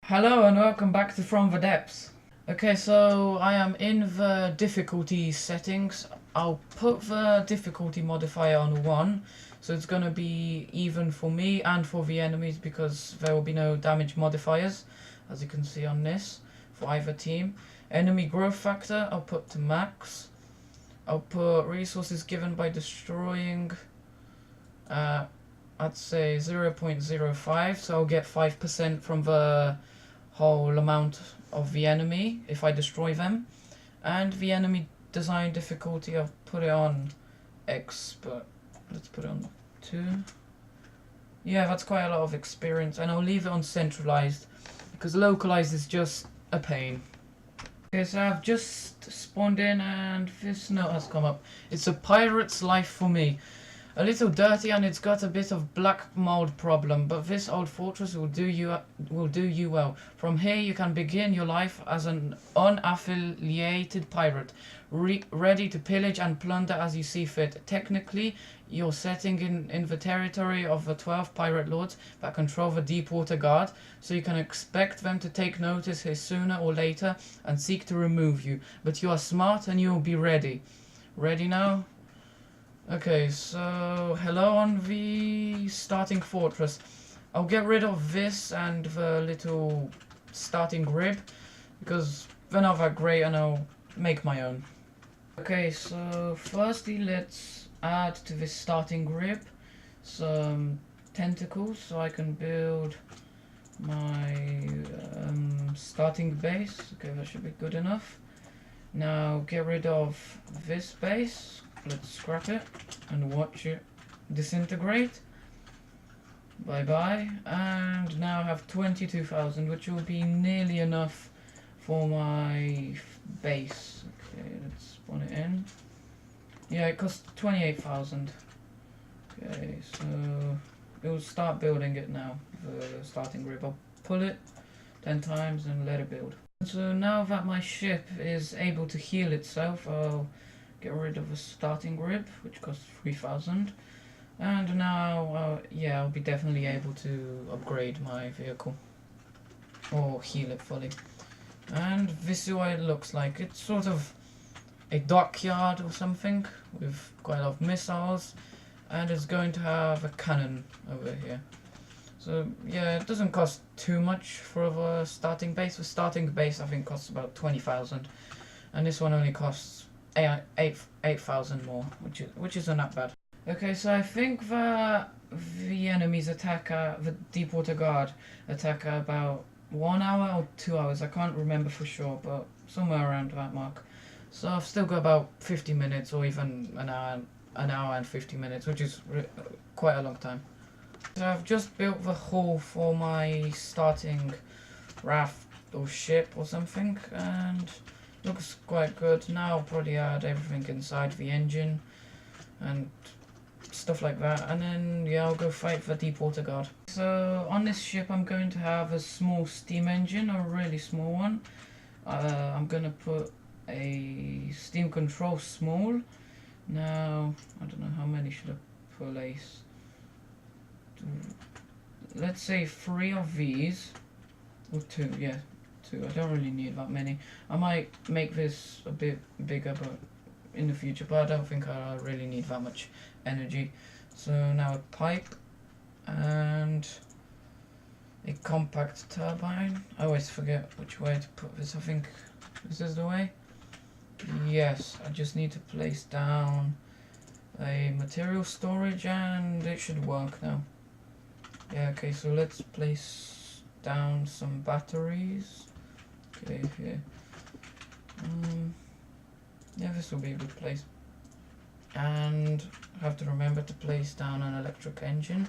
Hello and welcome back to From the Depths. Okay, so I am in the difficulty settings. I'll put the difficulty modifier on 1, so it's gonna be even for me and for the enemies because there will be no damage modifiers, as you can see on this, for either team. Enemy growth factor, I'll put to max. I'll put resources given by destroying, I'd say 0.05, so I'll get 5% from the whole amount of the enemy if I destroy them. And the enemy design difficulty, I'll put it on expert. Let's put it on 2. Yeah, that's quite a lot of experience, and I'll leave it on centralized because localized is just a pain. Okay, so I've just spawned in and this note has come up. It's a pirate's life for me. A little dirty and it's got a bit of black mold problem, but this old fortress will do you well. From here you can begin your life as an unaffiliated pirate, ready to pillage and plunder as you see fit. Technically, you're setting in the territory of the 12 pirate lords that control the Deepwater Guard, so you can expect them to take notice here sooner or later and seek to remove you. But you are smart and you will be ready. Ready now? Okay, so hello on the starting fortress. I'll get rid of this and the little starting grid because they're not that great and I'll make my own. Okay, so firstly let's add to this starting grid some tentacles so I can build my starting base. Okay, that should be good enough. Now get rid of this base. Let's scrap it and watch it disintegrate. Bye bye. And now I have 22,000, which will be nearly enough for my base. Okay, let's spawn it in. Yeah, it costs 28,000. Okay, so it will start building it now. The starting grid. I'll pull it 10 times and let it build. So now that my ship is able to heal itself, I'll get rid of the starting grid, which costs 3,000. And now, yeah, I'll be definitely able to upgrade my vehicle. Or heal it fully. And this is what it looks like. It's sort of a dockyard or something, with quite a lot of missiles. And it's going to have a cannon over here. So, yeah, it doesn't cost too much for the starting base. The starting base, I think, costs about 20,000. And this one only costs 8,000 more, which isn't that bad. Okay, so I think that the enemies attack the Deepwater Guard attack about 1 hour or 2 hours. I can't remember for sure, but somewhere around that mark. So I've still got about 50 minutes or even an hour and 50 minutes, which is quite a long time. So I've just built the hull for my starting raft or ship or something, and looks quite good. Now I'll probably add everything inside the engine and stuff like that, and then yeah, I'll go fight for Deepwater Guard. So on this ship I'm going to have a small steam engine, a really small one. I'm gonna put a steam control small. Now I don't know how many should I place. Let's say 3 of these, or 2, yeah. I don't really need that many. I might make this a bit bigger but in the future, but I don't think I really need that much energy. So now a pipe and a compact turbine. I always forget which way to put this. I think this is the way. Yes, I just need to place down a material storage and it should work now. Yeah, okay, so let's place down some batteries. Okay, here. Yeah, this will be a good place. And I have to remember to place down an electric engine.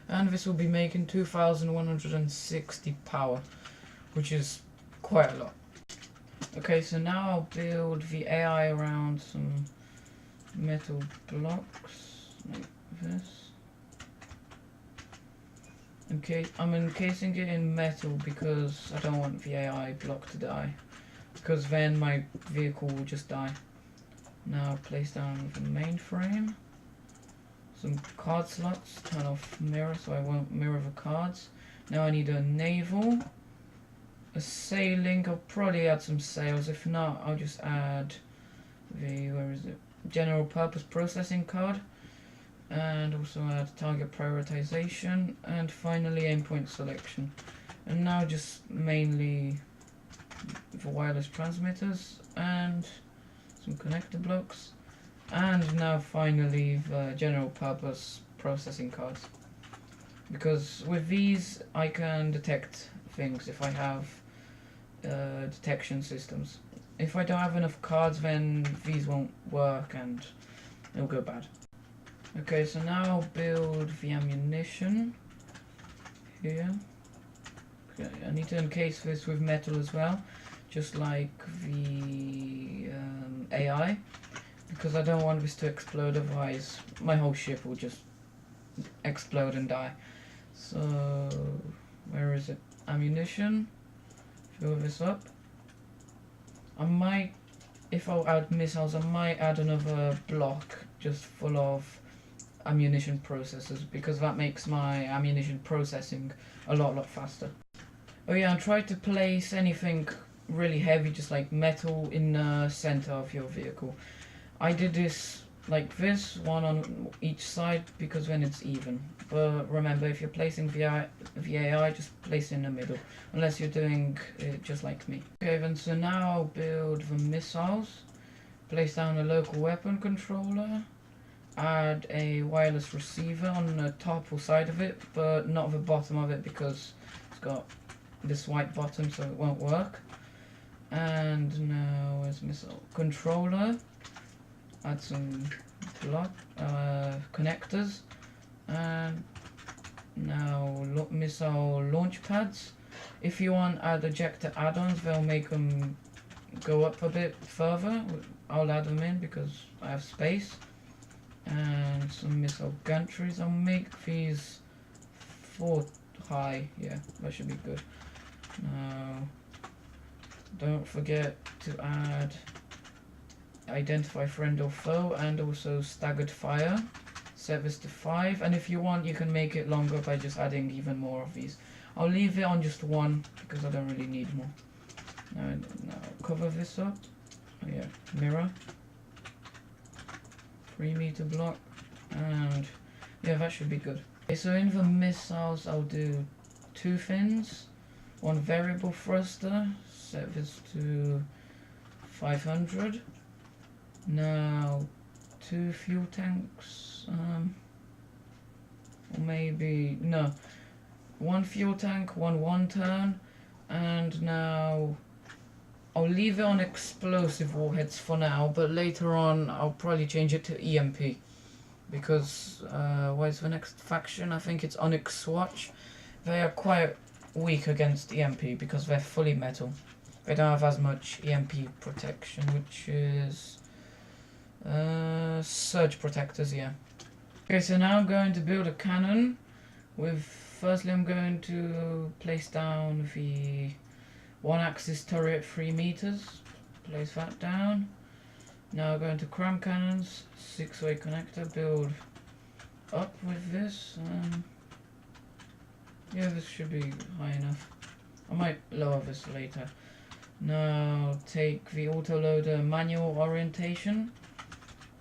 And this will be making 2,160 power, which is quite a lot. Okay, so now I'll build the AI around some metal blocks, like this. I'm encasing it in metal because I don't want the AI block to die, because then my vehicle will just die. Now place down the mainframe, some card slots, turn off mirror so I won't mirror the cards. Now I need a naval, a sailing. I'll probably add some sails. If not, I'll just add the, where is it? General purpose processing card. And also add target prioritization. And finally aim point selection. And now just mainly for wireless transmitters and some connector blocks. And now finally the general purpose processing cards. Because with these I can detect things if I have detection systems. If I don't have enough cards, then these won't work and it'll go bad. Okay, so now I'll build the ammunition here. Okay, I need to encase this with metal as well, just like the AI, because I don't want this to explode, otherwise my whole ship will just explode and die. So, where is it? Ammunition. Fill this up. I might, if I'll add missiles, I might add another block just full of ammunition processors, because that makes my ammunition processing a lot faster. Oh yeah, and try to place anything really heavy, just like metal, in the center of your vehicle. I did this like this, one on each side, because then it's even. But remember, if you're placing VAI, just place it in the middle, unless you're doing it just like me. Okay then, so now I'll build the missiles. Place down a local weapon controller. Add a wireless receiver on the top or side of it, but not the bottom of it, because it's got this white bottom, so it won't work. And now where's missile controller? Add some block connectors, and now missile launch pads. If you want add ejector add-ons, they'll make them go up a bit further. I'll add them in because I have space. And some missile gantries. I'll make these 4 high. Yeah, that should be good. Now, don't forget to add identify friend or foe, and also staggered fire. Set this to 5, and if you want you can make it longer by just adding even more of these. I'll leave it on just 1 because I don't really need more. Now cover this up. Oh yeah, mirror. 3-meter block, and yeah, that should be good. Okay, so in the missiles I'll do 2 fins, 1 variable thruster. Set this to 500. Now 2 fuel tanks, or maybe no, 1 fuel tank, 1 turn, and now I'll leave it on explosive warheads for now, but later on I'll probably change it to EMP, because what is the next faction? I think it's Onyx Swatch. They are quite weak against EMP because they're fully metal. They don't have as much EMP protection, which is surge protectors, yeah. Okay, so now I'm going to build a cannon. Firstly I'm going to place down the 1-axis turret 3 meters. Place that down. Now going to cram cannons, 6-way connector. Build up with this. Yeah, this should be high enough. I might lower this later. Now take the autoloader manual orientation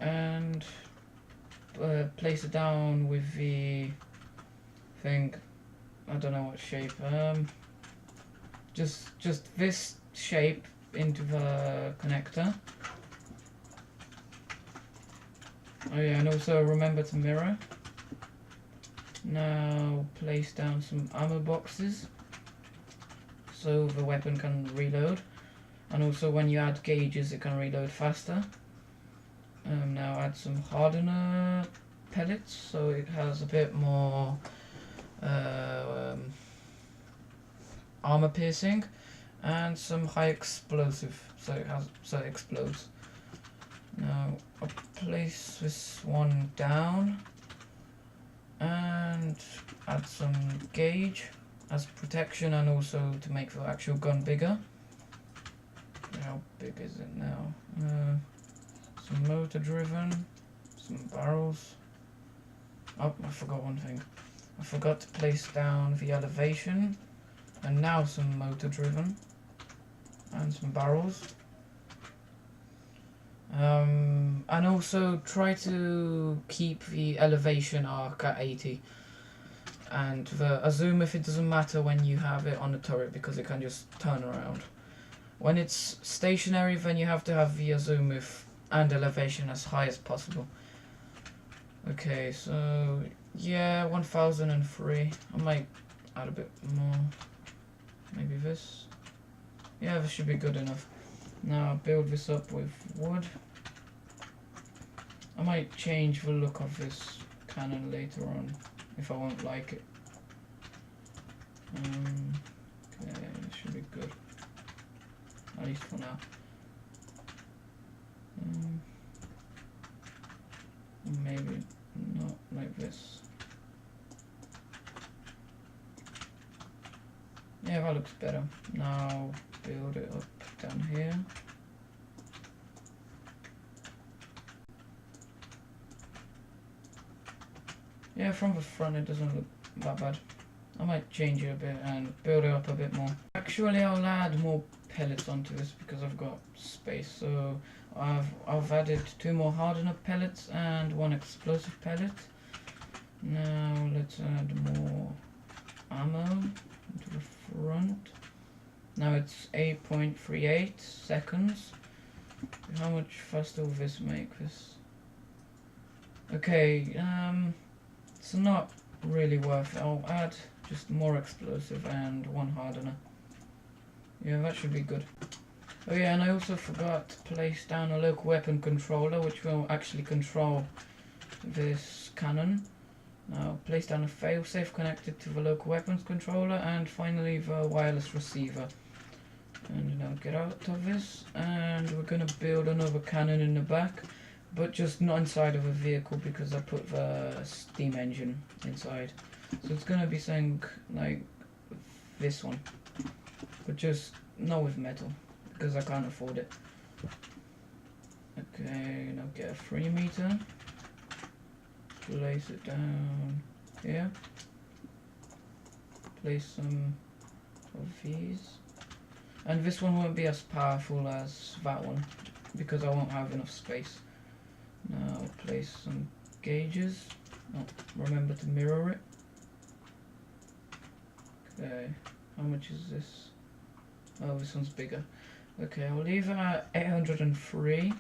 and place it down with the thing. I don't know what shape. Just this shape into the connector. Oh yeah, and also remember to mirror. Now place down some ammo boxes so the weapon can reload, and also when you add gauges it can reload faster. Now add some hardener pellets so it has a bit more armor piercing, and some high explosive so it explodes. Now I'll place this one down and add some gauge as protection, and also to make the actual gun bigger. How big is it now? Some motor driven, some barrels. Oh, I forgot one thing. I forgot to place down the elevation And now some motor driven. And some barrels. And also try to keep the elevation arc at 80. And the zoom, it doesn't matter when you have it on the turret because it can just turn around. When it's stationary, then you have to have the zoom and elevation as high as possible. Okay, so yeah, 1003. I might add a bit more. Maybe this. Yeah, this should be good enough. Now build this up with wood. I might change the look of this cannon later on if I won't like it. Okay, it should be good. At least for now. Maybe not like this. Yeah, that looks better. Now build it up down here. Yeah, from the front it doesn't look that bad. I might change it a bit and build it up a bit more. Actually, I'll add more pellets onto this because I've got space. So I've added 2 more hardener pellets and 1 explosive pellet. Now let's add more ammo into the front. Now it's 8.38 seconds. How much faster will this make this? Okay, it's not really worth it. I'll add just more explosive and 1 hardener. Yeah, that should be good. Oh yeah, and I also forgot to place down a local weapon controller which will actually control this cannon. Now place down a failsafe connected to the local weapons controller, and finally the wireless receiver. And now get out of this, and we're gonna build another cannon in the back, but just not inside of a vehicle because I put the steam engine inside. So it's gonna be something like this one, but just not with metal because I can't afford it. Okay, now get a 3 meter. Place it down here. Place some of these. And this one won't be as powerful as that one because I won't have enough space. Now place some gauges. Oh, remember to mirror it. Okay, how much is this? Oh, this one's bigger. Okay, I'll leave it at 803.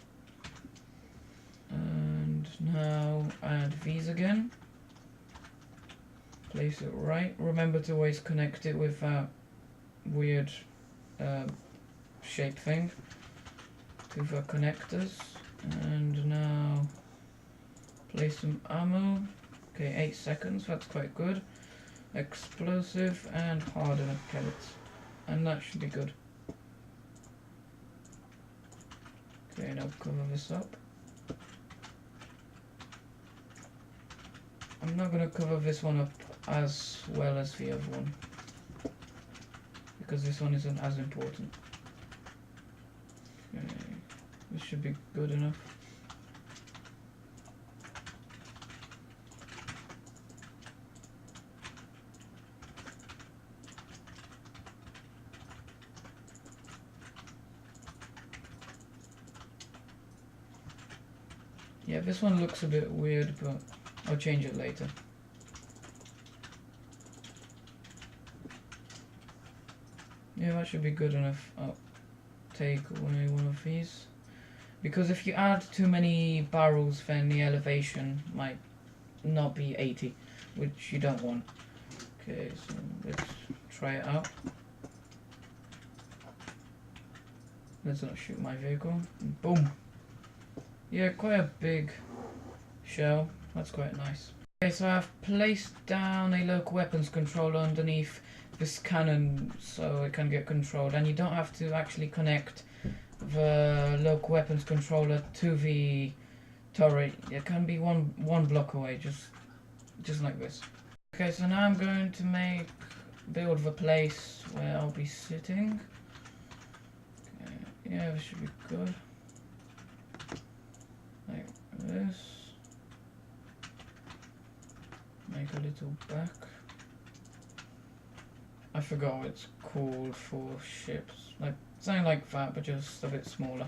And now add these again. Place it right. Remember to always connect it with that weird shape thing to the connectors. And now place some ammo. Okay, 8 seconds, that's quite good. Explosive and hardener pellets. And that should be good. Okay, now cover this up. I'm not going to cover this one up as well as the other one because this one isn't as important. Okay, this should be good enough. Yeah, this one looks a bit weird, but I'll change it later. Yeah, that should be good enough. I'll take away one of these. Because if you add too many barrels, then the elevation might not be 80, which you don't want. Okay, so let's try it out. Let's not shoot my vehicle. Boom! Yeah, quite a big shell. That's quite nice. Okay, so I've placed down a local weapons controller underneath this cannon so it can get controlled, and you don't have to actually connect the local weapons controller to the turret. It can be one block away, just like this. Okay, so now I'm going to build the place where I'll be sitting. Okay, yeah, this should be good. Like this. Make a little back. I forgot what it's called for ships. Like something like that, but just a bit smaller.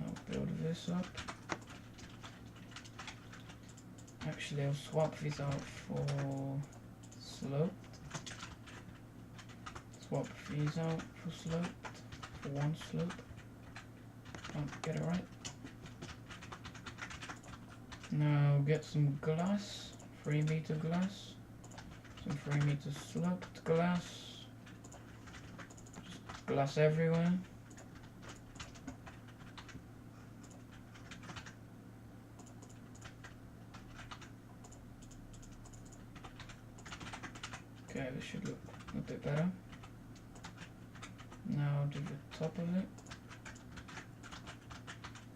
I'll build this up. Actually, I'll swap these out for sloped. Swap these out for sloped. For one slope. Can't get it right. Now get some glass. 3 meter glass. Some 3 meter sloped glass. Just glass everywhere. Okay, this should look a bit better. Now do the top of it.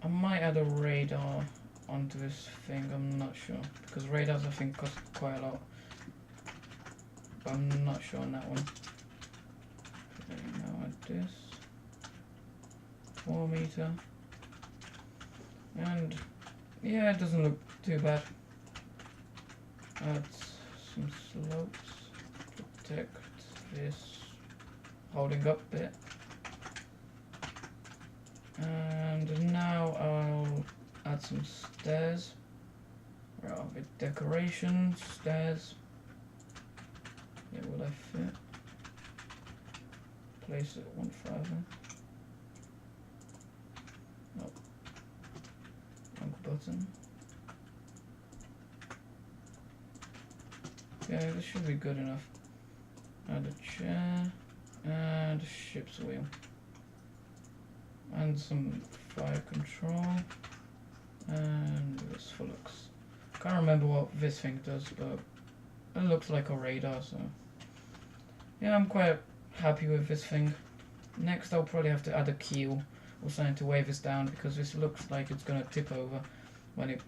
I might add a radar onto this thing, I'm not sure. Because radars I think cost quite a lot. But I'm not sure on that one. Okay, now add this. 4 meter. And yeah, it doesn't look too bad. Add some slopes. Protect this holding up bit. And now I'll add some stairs. Where are we? Decoration, stairs. Yeah, will they fit? Place it one further. Nope. Wrong button. Okay, this should be good enough. Add a chair and a ship's wheel. And some fire control. And this flux. Can't remember what this thing does, but it looks like a radar, so yeah, I'm quite happy with this thing. Next I'll probably have to add a keel or something to weigh this down, because this looks like it's gonna tip over when it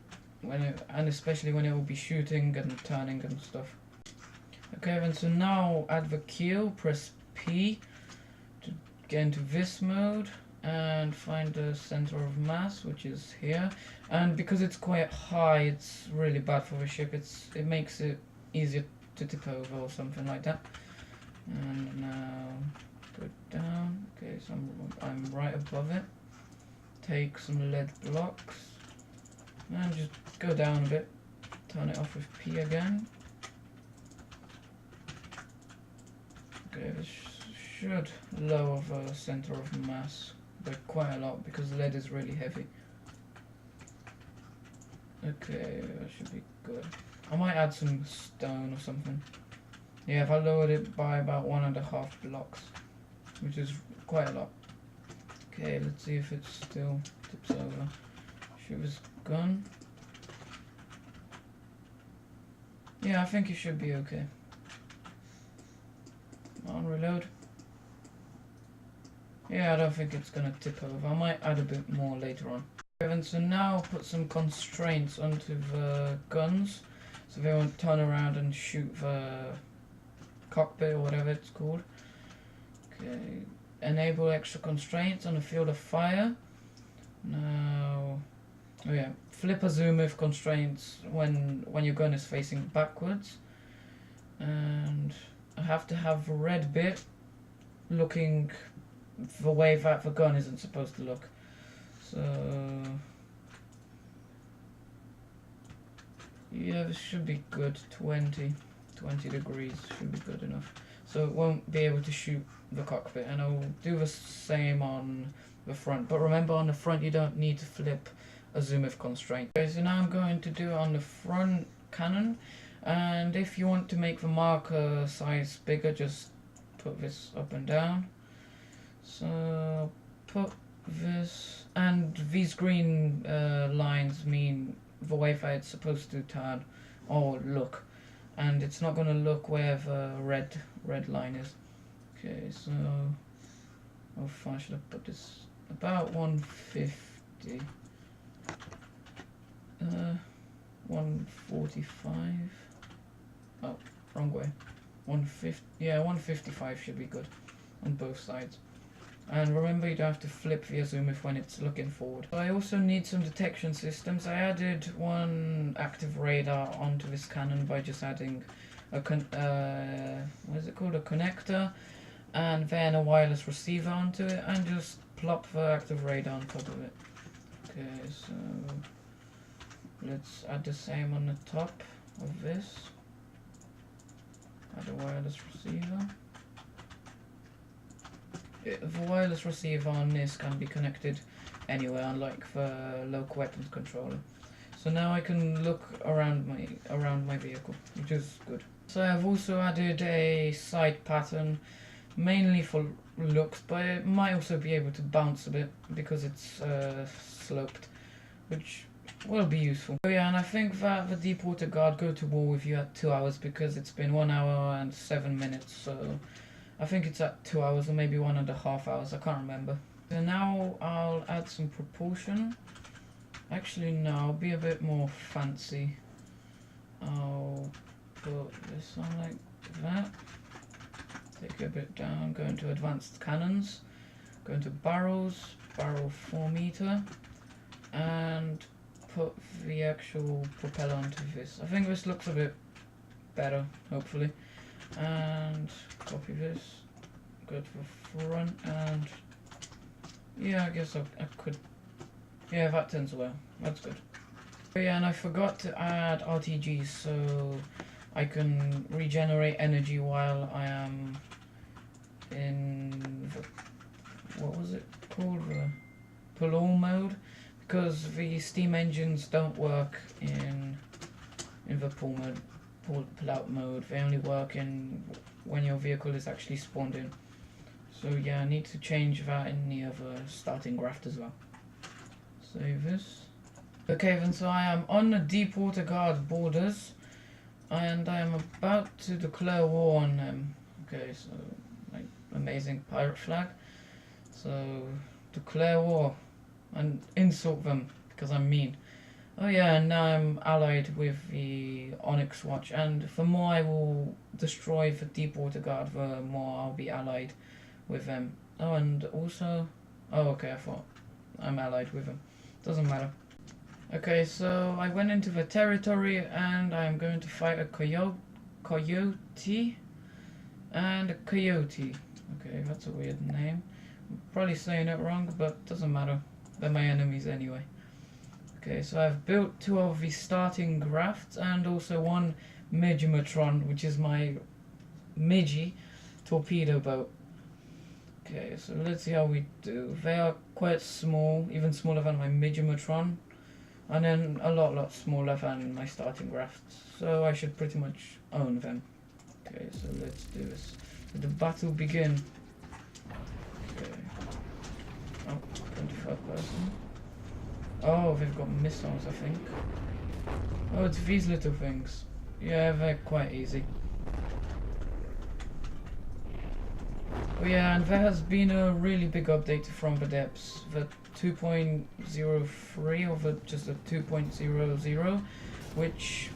and especially when it will be shooting and turning and stuff. Okay, then so now add the keel, press P to get into this mode and find the center of mass, which is here. And because it's quite high, it's really bad for the ship. It makes it easier to tip over or something like that. And now go down. Okay, so I'm right above it. Take some lead blocks and just go down a bit. Turn it off with P again. Okay, this should lower the center of mass by quite a lot, because lead is really heavy. Okay, that should be good. I might add some stone or something. Yeah, if I lowered it by about 1.5 blocks, which is quite a lot. Okay, let's see if it still tips over. Shoot this gun. Yeah, I think it should be okay. Come on, reload. Yeah, I don't think it's gonna tip over. I might add a bit more later on. And so now put some constraints onto the guns, so they won't turn around and shoot the cockpit or whatever it's called. Okay, enable extra constraints on the field of fire. Now, oh yeah, flip azimuth constraints when your gun is facing backwards, and I have to have the red bit looking the way that the gun isn't supposed to look. So yeah, this should be good. 20 degrees should be good enough. So it won't be able to shoot the cockpit, and I'll do the same on the front. But remember, on the front you don't need to flip azimuth constraint. Okay, so now I'm going to do it on the front cannon, and if you want to make the marker size bigger, just put this up and down. So put this, and these green lines mean the way that it's supposed to turn or look, and it's not going to look where the red line is. Okay, so how far should I put this? About 150. 145. Oh, wrong way. 150. Yeah, 155 should be good on both sides. And remember, you don't have to flip the azimuth when it's looking forward. I also need some detection systems. I added one active radar onto this cannon by just adding what is it called, a connector, and then a wireless receiver onto it, and just plop the active radar on top of it. Okay, so let's add the same on the top of this. Add a wireless receiver. The wireless receiver on this can be connected anywhere, unlike the local weapons controller. So now I can look around my vehicle, which is good. So I've also added a side pattern, mainly for looks, but it might also be able to bounce a bit because it's sloped, which will be useful. Oh yeah, and I think that the Deepwater Guard go to war with you at 2 hours because it's been 1 hour and 7 minutes, so I think it's at 2 hours or maybe 1.5 hours, I can't remember. So now I'll add some propulsion. Actually no, I'll be a bit more fancy. I'll put this on like that. Take it a bit down, go into advanced cannons, go into barrels, barrel 4 meter, and put the actual propeller onto this. I think this looks a bit better, hopefully. And copy this, go to the front, and yeah, I guess I could. Yeah, that turns well. That's good. Oh yeah, and I forgot to add RTGs, so I can regenerate energy while I am in the, what was it called? The pull-all mode, because the steam engines don't work in the pull out mode. They only work in when your vehicle is actually spawned in. So yeah, I need to change that in the other starting graft as well. Save this. Okay then, so I am on the Deepwater Guard borders, and I am about to declare war on them. Okay, so like amazing pirate flag. So declare war and insult them because I'm mean. Oh yeah, and now I'm allied with the Onyx Watch, and the more I will destroy the Deepwater Guard, the more I'll be allied with them. Oh, and also, oh okay, I thought I'm allied with them. Doesn't matter. Okay, so I went into the territory and I'm going to fight a coyote and a coyote. Okay, that's a weird name. I'm probably saying it wrong, but doesn't matter. They're my enemies anyway. Okay, so I've built 2 of the starting grafts and also 1 Midgimatron, which is my Midgie torpedo boat. Okay, so let's see how we do. They are quite small, even smaller than my Midgimatron, and then a lot smaller than my starting grafts, so I should pretty much own them. Okay, so let's do this. Let the battle begin. Okay. Oh, 23rd person. Oh, they've got missiles, I think. Oh, it's these little things. Yeah, they're quite easy. Oh yeah, and there has been a really big update from the depths. The 2.03 or just the 2.00, which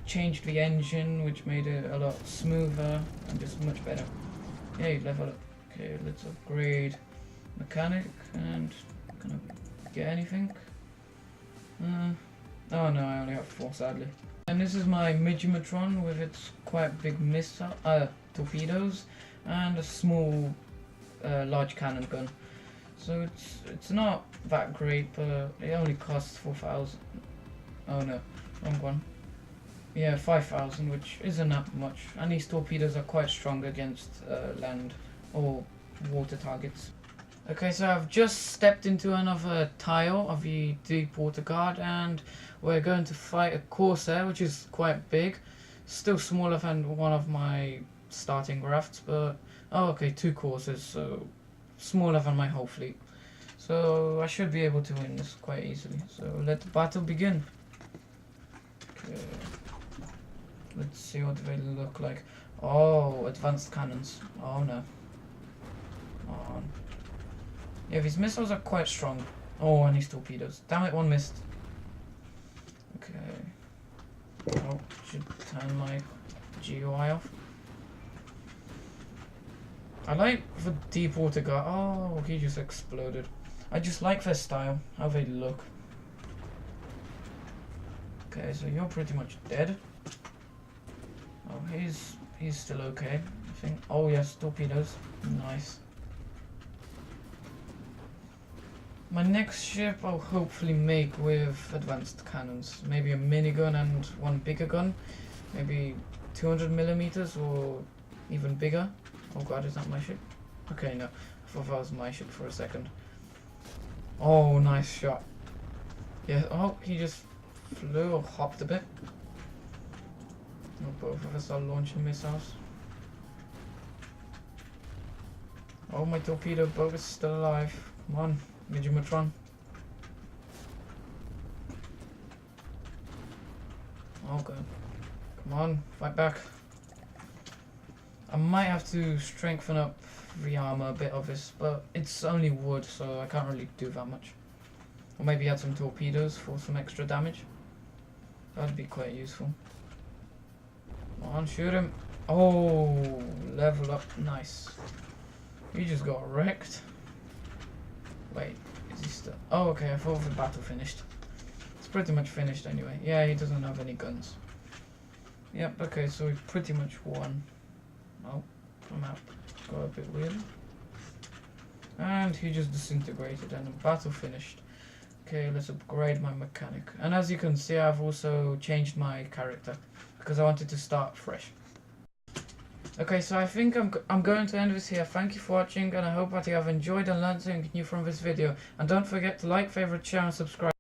changed the engine, which made it a lot smoother and just much better. Yeah, you level up. Okay, let's upgrade mechanic, and can I get anything? Oh no, I only have 4 sadly. And this is my Midgimatron with its quite big missile torpedoes and a small large cannon gun. So it's not that great, but it only costs 4,000. Oh no, wrong one. Yeah, 5,000, which isn't that much. And these torpedoes are quite strong against land or water targets. Okay, so I've just stepped into another tile of the Deepwater Guard, and we're going to fight a Corsair, which is quite big. Still smaller than one of my starting rafts, but oh okay, 2 Corsairs, so smaller than my whole fleet. So I should be able to win this quite easily. So let the battle begin. Okay. Let's see what they look like. Oh, advanced cannons. Oh no. Oh. Yeah, these missiles are quite strong. Oh, and these torpedoes. Damn it, one missed. Okay. Oh, should turn my GUI off. I like the Deepwater Guard. Oh, he just exploded. I just like their style, how they look. Okay, so you're pretty much dead. he's still okay, I think. Oh yes, torpedoes. Nice. My next ship I'll hopefully make with advanced cannons. Maybe a minigun and one bigger gun. Maybe 200 millimeters or even bigger. Oh god, is that my ship? Okay, no. I thought that was my ship for a second. Oh, nice shot. Yeah, oh, he just flew or hopped a bit. Oh, both of us are launching missiles. Oh, my torpedo boat is still alive. Come on, Midgetron. Oh god. Come on, fight back. I might have to strengthen up the armor a bit of this, but it's only wood, so I can't really do that much. Or maybe add some torpedoes for some extra damage. That'd be quite useful. Come on, shoot him. Oh, level up. Nice. He just got wrecked. Wait, is he still? Oh, okay, I thought the battle finished. It's pretty much finished anyway. Yeah, he doesn't have any guns. Yep, okay, so we pretty much won. Oh, I'm out. Got a bit weird. And he just disintegrated and the battle finished. Okay, let's upgrade my mechanic. And as you can see, I've also changed my character because I wanted to start fresh. Okay, so I think I'm going to end this here. Thank you for watching, and I hope that you have enjoyed and learned something new from this video. And don't forget to like, favorite, share, and subscribe.